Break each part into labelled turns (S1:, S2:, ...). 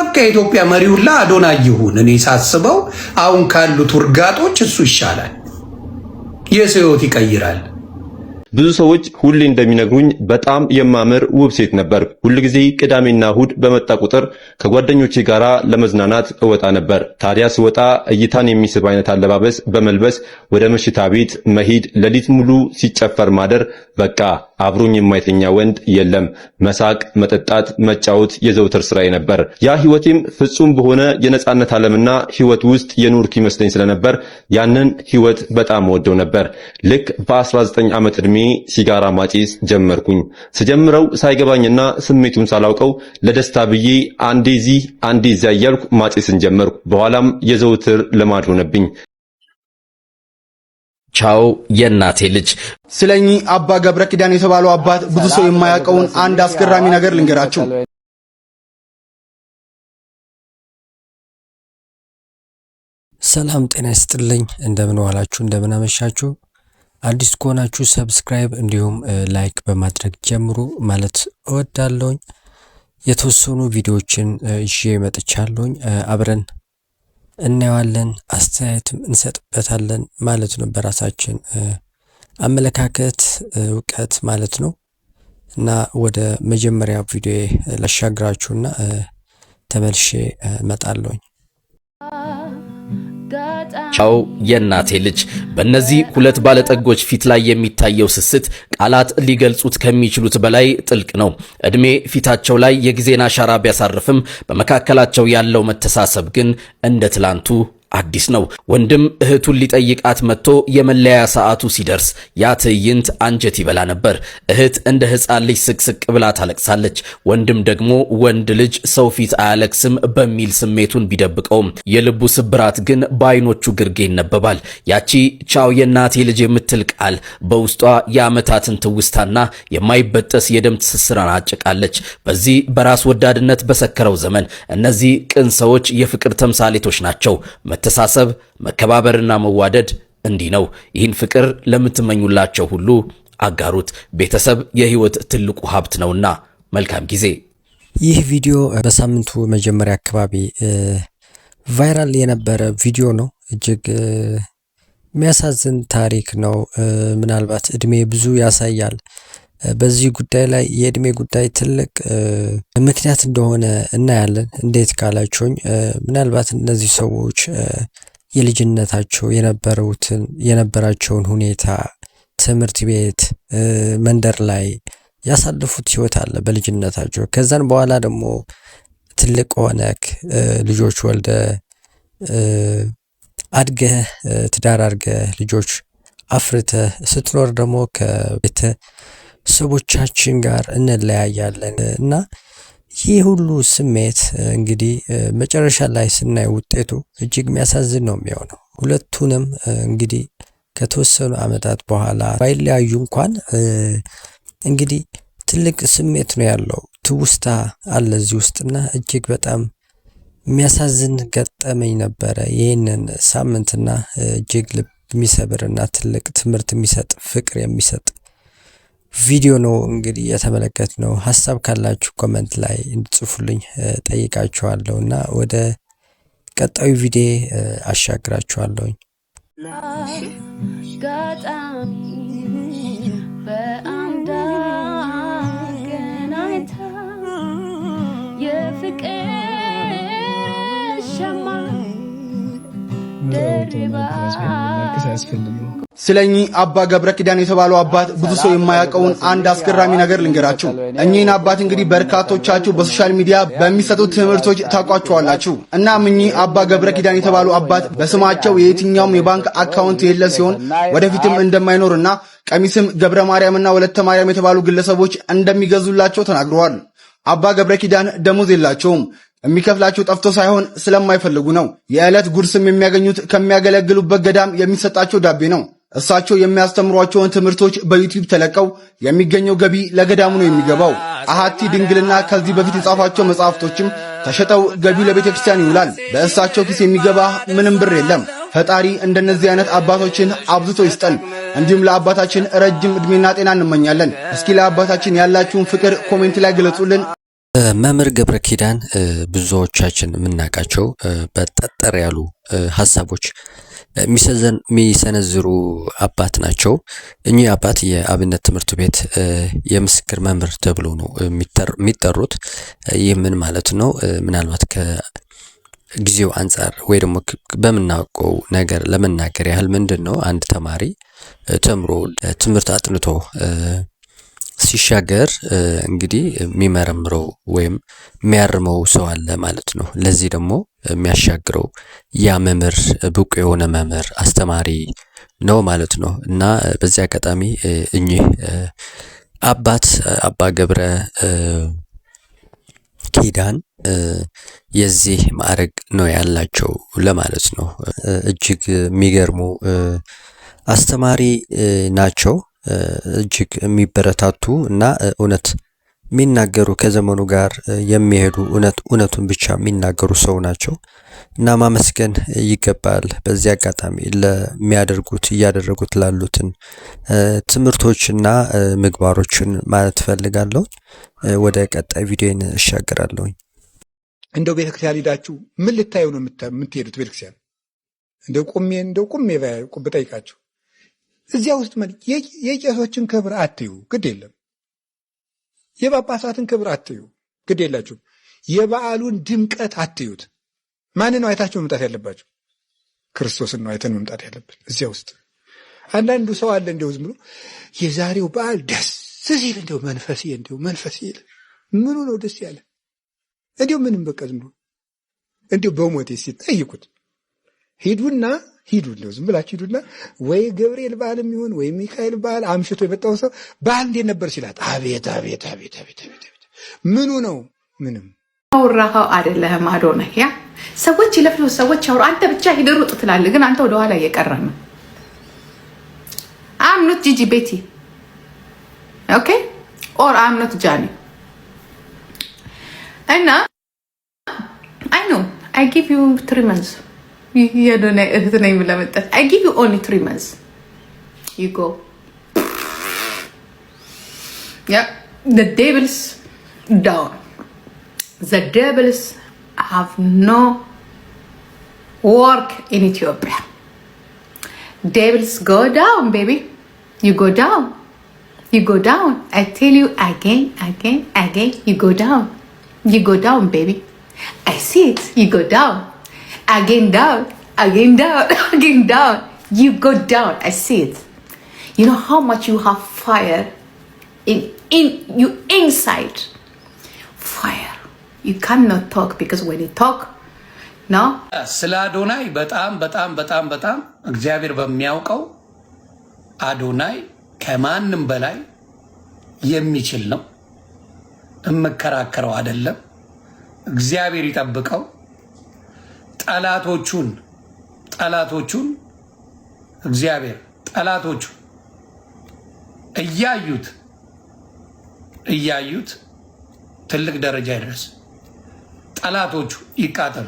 S1: በቃ የኢትዮጵያ መሪውላ አዶናይ ይሁን። እኔ ሳስበው አሁን ካሉት ውርጋጦች እሱ ይሻላል። የሰው ሕይወት ይቀይራል።
S2: ብዙ ሰዎች ሁሌ እንደሚነግሩኝ በጣም የማምር ውብ ሴት ነበር። ሁልጊዜ ቅዳሜና እሁድ በመጣ ቁጥር ከጓደኞቼ ጋር ለመዝናናት እወጣ ነበር። ታዲያ ስወጣ እይታን የሚስብ አይነት አለባበስ በመልበስ ወደ መሽታ ቤት መሄድ፣ ሌሊት ሙሉ ሲጨፈር ማደር፣ በቃ አብሮኝ የማይተኛ ወንድ የለም። መሳቅ፣ መጠጣት፣ መጫወት የዘውትር ስራዬ ነበር። ያ ህይወቴም ፍጹም በሆነ የነጻነት ዓለምና ህይወት ውስጥ የኖርኩ ይመስለኝ ስለነበር ያንን ህይወት በጣም ወደው ነበር። ልክ በ19 ዓመት ዕድሜ ሲጋራ ማጨስ ጀመርኩኝ። ስጀምረው ሳይገባኝና ስሜቱን ሳላውቀው ለደስታ ብዬ አንዴ እዚህ አንዴ እዚያ እያልኩ ማጨስን ጀመርኩ። በኋላም የዘውትር ልማድ ሆነብኝ።
S3: ቻው የእናቴ ልጅ።
S4: ስለኚህ አባ ገብረ ኪዳን የተባለው አባት ብዙ ሰው የማያውቀውን አንድ አስገራሚ ነገር ልንገራችሁ።
S5: ሰላም ጤና ይስጥልኝ። እንደምን ዋላችሁ፣ እንደምን አመሻችሁ። አዲስ ከሆናችሁ ሰብስክራይብ እንዲሁም ላይክ በማድረግ ጀምሩ ማለት እወዳለሁኝ። የተወሰኑ ቪዲዮዎችን ይዤ መጥቻለሁኝ። አብረን እናየዋለን፣ አስተያየትም እንሰጥበታለን ማለት ነው። በራሳችን አመለካከት እውቀት ማለት ነው። እና ወደ መጀመሪያ ቪዲዮ ላሻግራችሁና ተመልሼ እመጣለሁኝ።
S3: ቻው የእናቴ ልጅ። በእነዚህ ሁለት ባለጠጎች ፊት ላይ የሚታየው ስስት ቃላት ሊገልጹት ከሚችሉት በላይ ጥልቅ ነው። እድሜ ፊታቸው ላይ የጊዜን አሻራ ቢያሳርፍም በመካከላቸው ያለው መተሳሰብ ግን እንደ ትላንቱ አዲስ ነው። ወንድም እህቱን ሊጠይቃት መጥቶ የመለያ ሰዓቱ ሲደርስ ያ ትዕይንት አንጀት ይበላ ነበር። እህት እንደ ሕፃን ልጅ ስቅስቅ ብላ ታለቅሳለች። ወንድም ደግሞ ወንድ ልጅ ሰው ፊት አያለቅስም በሚል ስሜቱን ቢደብቀውም የልቡ ስብራት ግን በአይኖቹ ግርጌ ይነበባል። ያቺ ቻው የእናቴ ልጅ የምትል ቃል በውስጧ የዓመታትን ትውስታና የማይበጠስ የደም ትስስራን አጭቃለች። በዚህ በራስ ወዳድነት በሰከረው ዘመን እነዚህ ቅን ሰዎች የፍቅር ተምሳሌቶች ናቸው። መተሳሰብ፣ መከባበርና መዋደድ እንዲህ ነው። ይህን ፍቅር ለምትመኙላቸው ሁሉ አጋሩት። ቤተሰብ የህይወት ትልቁ ሀብት ነውና። መልካም ጊዜ።
S5: ይህ ቪዲዮ በሳምንቱ መጀመሪያ አካባቢ ቫይራል የነበረ ቪዲዮ ነው። እጅግ የሚያሳዝን ታሪክ ነው። ምናልባት እድሜ ብዙ ያሳያል። በዚህ ጉዳይ ላይ የእድሜ ጉዳይ ትልቅ ምክንያት እንደሆነ እናያለን። እንዴት ካላችሁኝ ምናልባት እነዚህ ሰዎች የልጅነታቸው የነበራቸውን ሁኔታ ትምህርት ቤት፣ መንደር ላይ ያሳለፉት ህይወት አለ በልጅነታቸው። ከዛን በኋላ ደግሞ ትልቅ ሆነክ ልጆች ወልደ አድገህ ትዳር አድርገህ ልጆች አፍርተህ ስትኖር ደግሞ ከቤተ ሰቦቻችን ጋር እንለያያለን እና ይህ ሁሉ ስሜት እንግዲህ መጨረሻ ላይ ስናይ ውጤቱ እጅግ የሚያሳዝን ነው የሚሆነው። ሁለቱንም እንግዲህ ከተወሰኑ ዓመታት በኋላ ባይለያዩ እንኳን እንግዲህ ትልቅ ስሜት ነው ያለው፣ ትውስታ አለ እዚህ ውስጥና እጅግ በጣም የሚያሳዝን ገጠመኝ ነበረ ይህንን ሳምንትና እጅግ ልብ የሚሰብርና ትልቅ ትምህርት የሚሰጥ ፍቅር የሚሰጥ ቪዲዮ ነው እንግዲህ የተመለከትነው። ሐሳብ ካላችሁ ኮሜንት ላይ እንድጽፉልኝ ጠይቃችኋለሁና ወደ ቀጣዩ ቪዲዮ አሻግራችኋለሁኝ።
S4: ስለኚህ አባ ገብረ ኪዳን የተባለው አባት ብዙ ሰው የማያውቀውን አንድ አስገራሚ ነገር ልንገራችሁ። እኚህን አባት እንግዲህ በርካቶቻችሁ በሶሻል ሚዲያ በሚሰጡት ትምህርቶች ታውቋቸዋላችሁ። እናም እኚህ አባ ገብረ ኪዳን የተባሉ አባት በስማቸው የየትኛውም የባንክ አካውንት የለ ሲሆን ወደፊትም እንደማይኖርና ቀሚስም ገብረ ማርያምና ወለተ ማርያም የተባሉ ግለሰቦች እንደሚገዙላቸው ተናግረዋል። አባ ገብረ ኪዳን ደሞዝ የላቸውም። የሚከፍላቸው ጠፍቶ ሳይሆን ስለማይፈልጉ ነው። የዕለት ጉርስም የሚያገኙት ከሚያገለግሉበት ገዳም የሚሰጣቸው ዳቤ ነው። እሳቸው የሚያስተምሯቸውን ትምህርቶች በዩቲዩብ ተለቀው የሚገኘው ገቢ ለገዳሙ ነው የሚገባው። አሃቲ ድንግልና ከዚህ በፊት የጻፏቸው መጽሐፍቶችም ተሸጠው ገቢው ለቤተ ክርስቲያን ይውላል። በእሳቸው ኪስ የሚገባ ምንም ብር የለም። ፈጣሪ እንደነዚህ አይነት አባቶችን አብዝቶ ይስጠን። እንዲሁም ለአባታችን ረጅም ዕድሜና ጤና እንመኛለን። እስኪ ለአባታችን ያላችሁን ፍቅር ኮሜንት ላይ ግለጹልን።
S5: መምህር ገብረ ኪዳን ብዙዎቻችን የምናውቃቸው በጠጠር ያሉ ሀሳቦች የሚሰነዝሩ አባት ናቸው። እኚህ አባት የአብነት ትምህርት ቤት የምስክር መምህር ተብሎ ነው የሚጠሩት። ይህ ምን ማለት ነው? ምናልባት ከጊዜው አንጻር ወይ ደግሞ በምናውቀው ነገር ለመናገር ያህል ምንድን ነው አንድ ተማሪ ተምሮ ትምህርት አጥንቶ ሲሻገር እንግዲህ የሚመረምረው ወይም የሚያርመው ሰው አለ ማለት ነው። ለዚህ ደግሞ የሚያሻግረው ያ መምህር ብቁ የሆነ መምህር አስተማሪ ነው ማለት ነው። እና በዚህ አጋጣሚ እኚህ አባት አባ ገብረ ኪዳን የዚህ ማዕረግ ነው ያላቸው ለማለት ነው። እጅግ የሚገርሙ አስተማሪ ናቸው። እጅግ የሚበረታቱ እና እውነት የሚናገሩ ከዘመኑ ጋር የሚሄዱ እውነቱን ብቻ የሚናገሩ ሰው ናቸው እና ማመስገን ይገባል። በዚህ አጋጣሚ ለሚያደርጉት እያደረጉት ላሉትን ትምህርቶችና ምግባሮችን ማለት ፈልጋለሁ። ወደ ቀጣይ ቪዲዮን እሻገራለሁ።
S6: እንደው ቤተክርስቲያን ሄዳችሁ ምን ልታዩ ነው የምትሄዱት? ቤተክርስቲያን እንደው ቁሜ ብጠይቃችሁ እዚያ ውስጥ የቄሶችን ክብር አትዩ፣ ግድ የለም። የጳጳሳትን ክብር አትዩ፣ ግድ የላችሁም። የበዓሉን ድምቀት አትዩት። ማንን ነው አይታችሁ መምጣት ያለባችሁ? ክርስቶስን ነው አይተን መምጣት ያለብን እዚያ ውስጥ። አንዳንዱ ሰው አለ እንደው ዝም ብሎ የዛሬው በዓል ደስ ሲል እንደው መንፈስ ይል ምኑ ነው ደስ ያለ? እንደው ምንም በቃ ዝም ብሎ እንደው በሞቴ ሲል ጠይቁት። ሂዱ እንደው ዝም ብላችሁ ሂዱና ወይ ገብርኤል በዓልም ይሁን ወይ ሚካኤል በዓል አምሽቶ የመጣው ሰው በዓል እንዴት ነበር ሲላት፣ አቤት ምኑ ነው? ምንም
S7: አውራኸው አይደለህም። አዶናይ ያ ሰዎች ይለፍሉ፣ ሰዎች አውራ፣ አንተ ብቻ ሂድ ሩጥ ትላለህ። ግን አንተ ወደ ኋላ እየቀረ ነው። አም ኖት ጂጂ ቤቲ ኦኬ ኦር አም ኖት ጃኒ እና አይ ኖ አይ ጊቭ ዩ 3 months. የአዶናይ እህት ነኝ ብለህ መጣህ። I give you only 3 months. You go. Yeah, the devils down. The devils have no work in Ethiopia. Devils go down, baby. You go down. You go down. I tell you again. You go down. You go down, baby. I see it. You go down. Again down. You go down. I see it. You know how much you have fire in you inside. Fire. You cannot talk because when you talk, no.
S1: ስለ አዶናይ በጣም እግዚአብሔር በሚያውቀው አዶናይ ከማንም በላይ የሚችል ነው። እመከራከረው አይደለም። እግዚአብሔር ይጠብቀው። ጠላቶቹን እግዚአብሔር ጠላቶቹ እያዩት ትልቅ ደረጃ ይድረስ። ጠላቶቹ ይቃጠሉ።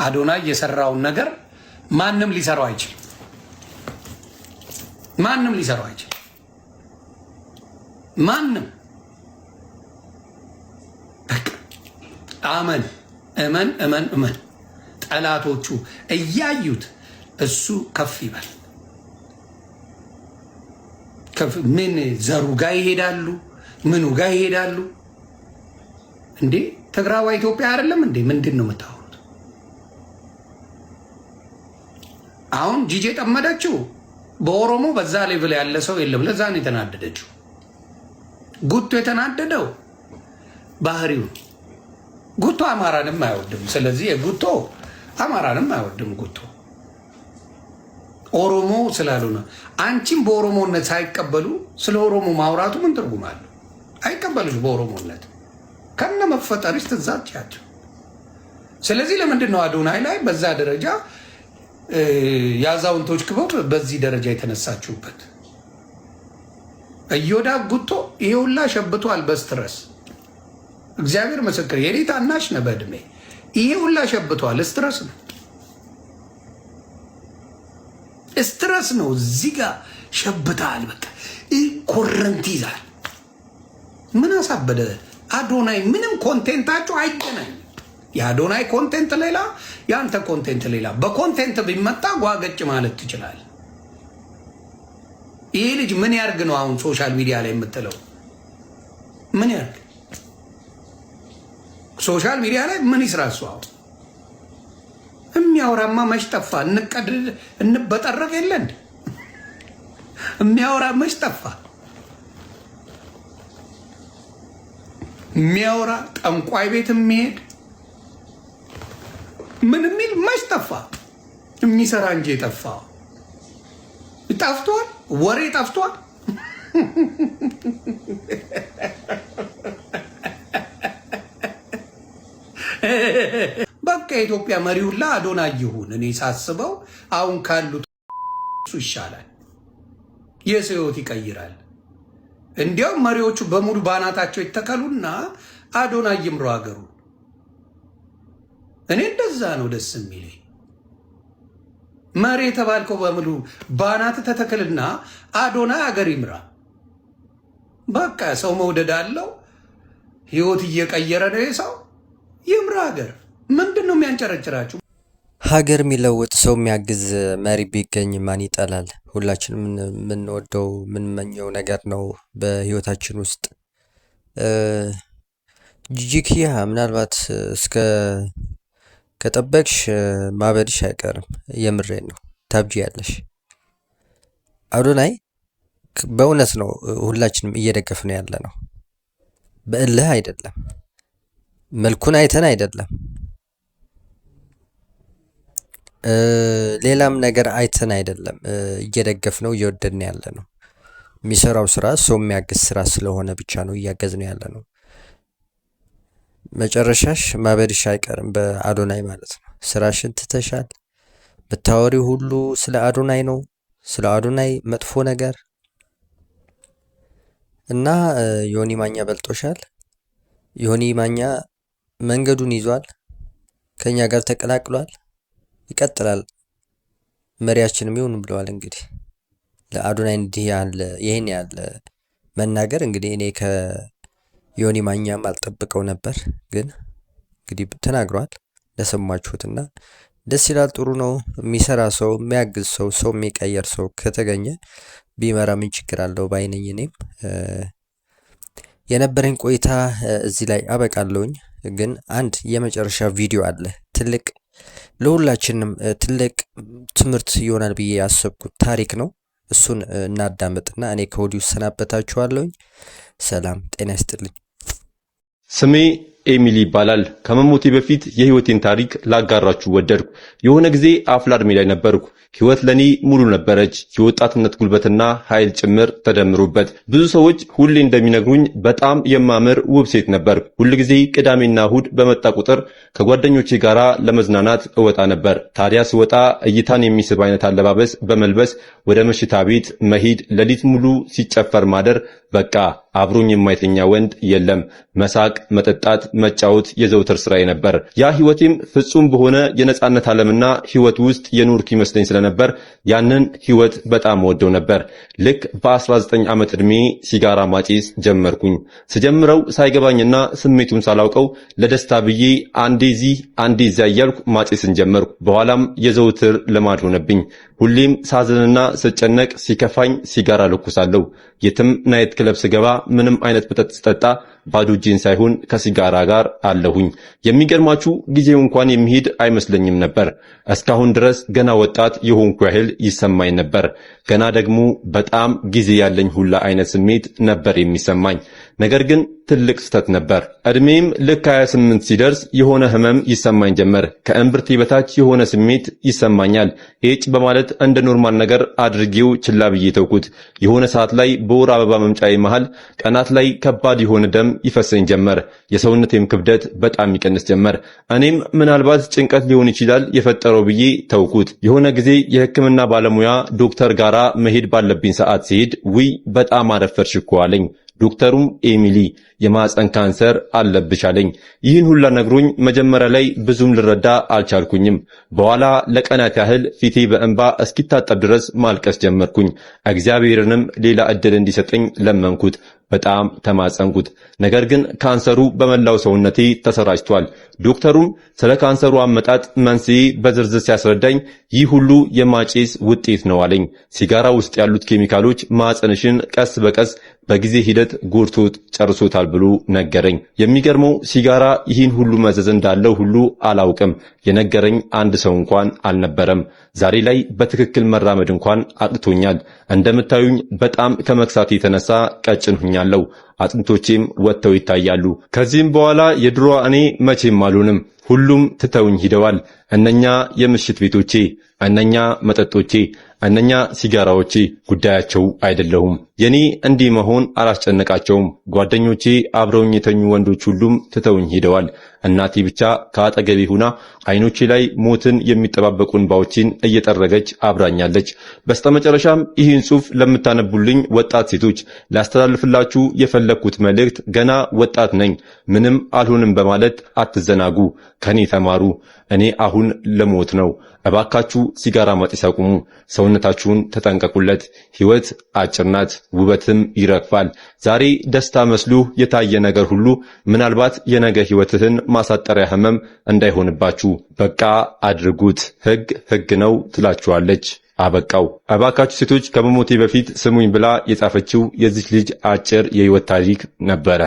S1: አዶናይ የሰራውን ነገር ማንም ሊሰራው አይችልም። ማንም በቃ እመን። ጠላቶቹ እያዩት እሱ ከፍ ይበል። ምን ዘሩ ጋር ይሄዳሉ? ምኑ ጋር ይሄዳሉ? እንዴ ትግራዋይ ኢትዮጵያ አይደለም እንዴ? ምንድን ነው የምታወሩት? አሁን ጂጄ ጠመደችው። በኦሮሞ በዛ ሌቭል ያለ ሰው የለም። ለዛ ነው የተናደደችው። ጉቶ የተናደደው ባህሪው። ጉቶ አማራንም አይወድም። ስለዚህ የጉቶ አማራንም አይወድም። ጉቶ ኦሮሞ ስላልሆነ አንቺም በኦሮሞነት ሳይቀበሉ ስለ ኦሮሞ ማውራቱ ምን ትርጉም አለው? አይቀበሉሽ በኦሮሞነት ከነ መፈጠርሽ ትዛቻቸው። ስለዚህ ለምንድን ነው አዶናይ ላይ በዛ ደረጃ የአዛውንቶች ክብር በዚህ ደረጃ የተነሳችሁበት? እዮዳ ጉቶ ይሄ ሁላ ሸብቷል በስትረስ። እግዚአብሔር ምስክር፣ የኔ ታናሽ ነህ በዕድሜ። ይሄ ሁላ ሸብቷል። ስትረስ ነው። እዚህ ጋር ሸብታል። በቃ ኮረንቲ ይዛል። ምን አሳበደ? አዶናይ ምንም ኮንቴንታቸው አይገናኝም። የአዶናይ ኮንቴንት ሌላ፣ የአንተ ኮንቴንት ሌላ። በኮንቴንት ቢመጣ ጓገጭ ማለት ትችላል። ይሄ ልጅ ምን ያርግ ነው አሁን ሶሻል ሚዲያ ላይ የምትለው? ምን ያርግ? ሶሻል ሚዲያ ላይ ምን ይስራ እሱ? አሁን የሚያወራማ መች ጠፋ? እንበጠረቅ የለ እንዴ? የሚያወራ መች ጠፋ? የሚያወራ ጠንቋይ ቤት የሚሄድ ምን የሚል መች ጠፋ? የሚሰራ እንጂ የጠፋ ጠፍቷል። ወሬ ጠፍቷል። በቃ የኢትዮጵያ መሪ ሁላ አዶናይ ይሁን። እኔ ሳስበው አሁን ካሉት እሱ ይሻላል። የሰው ሕይወት ይቀይራል። እንዲያውም መሪዎቹ በሙሉ ባናታቸው ይተከሉና አዶናይ ይምሮ ሀገሩ። እኔ እንደዛ ነው ደስ የሚለኝ። መሪ የተባልከው በሙሉ ባናት ተተክልና አዶናይ ሀገር ይምራ። በቃ ሰው መውደድ አለው። ህይወት እየቀየረ ነው የሰው ይምራ ሀገር። ምንድን ነው የሚያንጨረጭራችሁ?
S5: ሀገር የሚለውጥ ሰው የሚያግዝ መሪ ቢገኝ ማን ይጠላል? ሁላችንም የምንወደው የምንመኘው ነገር ነው በህይወታችን ውስጥ። ጂጂኪያ ምናልባት እስከ ከጠበቅሽ ማበድሽ አይቀርም። የምሬን ነው። ታብጂ ያለሽ አዶናይ በእውነት ነው ሁላችንም እየደገፍነው ያለ ነው። በእልህ አይደለም፣ መልኩን አይተን አይደለም፣ ሌላም ነገር አይተን አይደለም እየደገፍነው እየወደድን ያለ ነው። የሚሰራው ስራ ሰው የሚያግዝ ስራ ስለሆነ ብቻ ነው እያገዝነው ያለ ነው። መጨረሻሽ ማበድሽ አይቀርም በአዶናይ ማለት ነው። ስራሽን ትተሻል። ብታወሪው ሁሉ ስለ አዶናይ ነው፣ ስለ አዶናይ መጥፎ ነገር እና ዮኒ ማኛ በልጦሻል። ዮኒ ማኛ መንገዱን ይዟል፣ ከኛ ጋር ተቀላቅሏል፣ ይቀጥላል። መሪያችንም ይሁን ብለዋል። እንግዲህ ለአዶናይ እንዲህ ያለ ይሄን ያለ መናገር እንግዲህ እኔ ዮኒ ማኛም አልጠብቀው ነበር፣ ግን እንግዲህ ተናግሯል ለሰማችሁትና ደስ ይላል። ጥሩ ነው። የሚሰራ ሰው የሚያግዝ ሰው ሰው የሚቀየር ሰው ከተገኘ ቢመራ ምን ችግር አለው ባይነኝ። እኔም የነበረኝ ቆይታ እዚህ ላይ አበቃለሁኝ። ግን አንድ የመጨረሻ ቪዲዮ አለ፣ ትልቅ ለሁላችንም ትልቅ ትምህርት ይሆናል ብዬ ያሰብኩት ታሪክ ነው። እሱን እናዳምጥና እኔ ከወዲሁ ሰናበታችኋለሁኝ። ሰላም ጤና ይስጥልኝ።
S2: ስሜ ኤሚሊ ይባላል። ከመሞቴ በፊት የህይወቴን ታሪክ ላጋራችሁ ወደድኩ። የሆነ ጊዜ አፍላ እድሜ ላይ ነበርኩ። ህይወት ለኔ ሙሉ ነበረች። የወጣትነት ጉልበትና ኃይል ጭምር ተደምሩበት። ብዙ ሰዎች ሁሌ እንደሚነግሩኝ በጣም የማምር ውብ ሴት ነበርኩ። ሁል ጊዜ ቅዳሜና እሁድ በመጣ ቁጥር ከጓደኞቼ ጋራ ለመዝናናት እወጣ ነበር። ታዲያ ስወጣ እይታን የሚስብ አይነት አለባበስ በመልበስ ወደ መሽታ ቤት መሄድ፣ ሌሊት ሙሉ ሲጨፈር ማደር፣ በቃ አብሮኝ የማይተኛ ወንድ የለም። መሳቅ፣ መጠጣት፣ መጫወት የዘውትር ስራዬ ነበር። ያ ህይወቴም ፍጹም በሆነ የነጻነት ዓለምና ህይወት ውስጥ የኖርኩ ይመስለኝ ስለነበር ያንን ህይወት በጣም ወደው ነበር። ልክ በ19 ዓመት ዕድሜ ሲጋራ ማጨስ ጀመርኩኝ። ስጀምረው ሳይገባኝና ስሜቱን ሳላውቀው ለደስታ ብዬ አንዴ እዚህ አንዴ እዚያ እያልኩ ማጨስን ጀመርኩ። በኋላም የዘውትር ልማድ ሆነብኝ። ሁሌም ሳዝንና ስጨነቅ ሲከፋኝ ሲጋራ ለኩሳለሁ። የትም ናይት ክለብ ስገባ ምንም አይነት መጠጥ ስጠጣ ባዶ እጄን ሳይሆን ከሲጋራ ጋር አለሁኝ። የሚገርማችሁ ጊዜው እንኳን የሚሄድ አይመስለኝም ነበር። እስካሁን ድረስ ገና ወጣት የሆንኩ ያህል ይሰማኝ ነበር። ገና ደግሞ በጣም ጊዜ ያለኝ ሁላ አይነት ስሜት ነበር የሚሰማኝ። ነገር ግን ትልቅ ስህተት ነበር። እድሜም ልክ 28 ሲደርስ የሆነ ህመም ይሰማኝ ጀመር። ከእምብርቴ በታች የሆነ ስሜት ይሰማኛል። ኤጭ በማለት እንደ ኖርማል ነገር አድርጌው ችላ ብዬ ተውኩት። የሆነ ሰዓት ላይ በወር አበባ መምጫዬ መሃል ቀናት ላይ ከባድ የሆነ ደም ይፈሰኝ ጀመር። የሰውነቴም ክብደት በጣም ይቀንስ ጀመር። እኔም ምናልባት ጭንቀት ሊሆን ይችላል የፈጠረው ብዬ ተውኩት። የሆነ ጊዜ የሕክምና ባለሙያ ዶክተር ጋራ መሄድ ባለብኝ ሰዓት ሲሄድ ውይ በጣም አረፈርሽ እኮ አለኝ። ዶክተሩም ኤሚሊ የማህፀን ካንሰር አለብሽ አለኝ። ይህን ሁላ ነግሮኝ መጀመሪያ ላይ ብዙም ልረዳ አልቻልኩኝም። በኋላ ለቀናት ያህል ፊቴ በእንባ እስኪታጠብ ድረስ ማልቀስ ጀመርኩኝ። እግዚአብሔርንም ሌላ እድል እንዲሰጠኝ ለመንኩት። በጣም ተማጸንኩት። ነገር ግን ካንሰሩ በመላው ሰውነቴ ተሰራጭቷል። ዶክተሩም ስለ ካንሰሩ አመጣጥ መንስኤ በዝርዝር ሲያስረዳኝ ይህ ሁሉ የማጨስ ውጤት ነው አለኝ። ሲጋራ ውስጥ ያሉት ኬሚካሎች ማህፀንሽን ቀስ በቀስ በጊዜ ሂደት ጎድቶት ጨርሶታል ብሎ ነገረኝ። የሚገርመው ሲጋራ ይህን ሁሉ መዘዝ እንዳለው ሁሉ አላውቅም። የነገረኝ አንድ ሰው እንኳን አልነበረም። ዛሬ ላይ በትክክል መራመድ እንኳን አቅቶኛል። እንደምታዩኝ በጣም ከመክሳት የተነሳ ቀጭን ሆኛለሁ። አጥንቶቼም ወጥተው ይታያሉ። ከዚህም በኋላ የድሮ እኔ መቼም አልሆንም። ሁሉም ትተውኝ ሂደዋል። እነኛ የምሽት ቤቶቼ፣ እነኛ መጠጦቼ፣ እነኛ ሲጋራዎቼ ጉዳያቸው አይደለሁም። የኔ እንዲህ መሆን አላስጨነቃቸውም። ጓደኞቼ፣ አብረውኝ የተኙ ወንዶች ሁሉም ትተውኝ ሂደዋል። እናቴ ብቻ ከአጠገቤ ሆና አይኖቼ ላይ ሞትን የሚጠባበቁ እንባዎችን እየጠረገች አብራኛለች። በስተመጨረሻም ይህን ጽሑፍ ለምታነቡልኝ ወጣት ሴቶች ላስተላልፍላችሁ የፈለኩት መልእክት ገና ወጣት ነኝ፣ ምንም አልሆንም በማለት አትዘናጉ፣ ከኔ ተማሩ። እኔ አሁን ለሞት ነው። እባካችሁ ሲጋራ ማጨስ አቁሙ። ሰውነታችሁን ተጠንቀቁለት። ሕይወት አጭር ናት፣ ውበትም ይረግፋል። ዛሬ ደስታ መስሎ የታየ ነገር ሁሉ ምናልባት የነገ ሕይወትህን ማሳጠሪያ ህመም እንዳይሆንባችሁ በቃ አድርጉት። ሕግ ነው ትላችኋለች። አበቃው። እባካችሁ ሴቶች ከመሞቴ በፊት ስሙኝ ብላ የጻፈችው የዚህ ልጅ አጭር የሕይወት ታሪክ ነበረ።